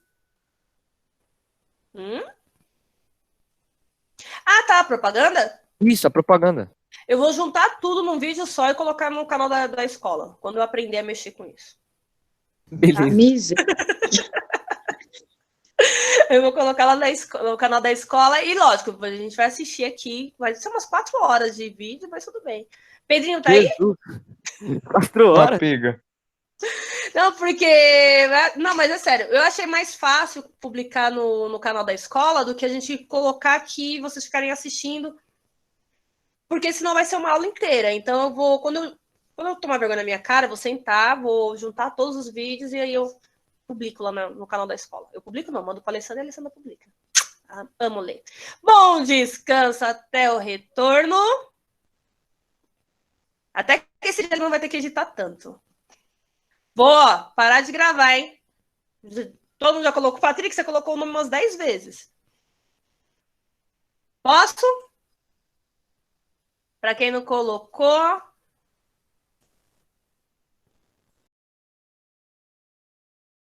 Ah, tá, propaganda? Isso, a propaganda. Eu vou juntar tudo num vídeo só e colocar no canal da escola, quando eu aprender a mexer com isso. Beleza. Misericórdia. Eu vou colocar lá no canal da escola e, lógico, a gente vai assistir aqui. Vai ser umas 4 horas de vídeo, mas tudo bem. Pedrinho, tá aí? Jesus. 4 Tá, horas? pega. Não, porque... Não, mas é sério. Eu achei mais fácil publicar no canal da escola do que a gente colocar aqui e vocês ficarem assistindo. Porque senão vai ser uma aula inteira. Então, eu vou... Quando eu tomar vergonha na minha cara, eu vou sentar, vou juntar todos os vídeos e aí eu publico lá no canal da escola. Eu publico não, mando para a Alessandra e a Alessandra publica. Amo ler. Bom descanso até o retorno. Até que esse dia não vai ter que editar tanto. Vou parar de gravar, hein? Todo mundo já colocou. Patrick, você colocou o nome umas 10 vezes. Posso? Para quem não colocou...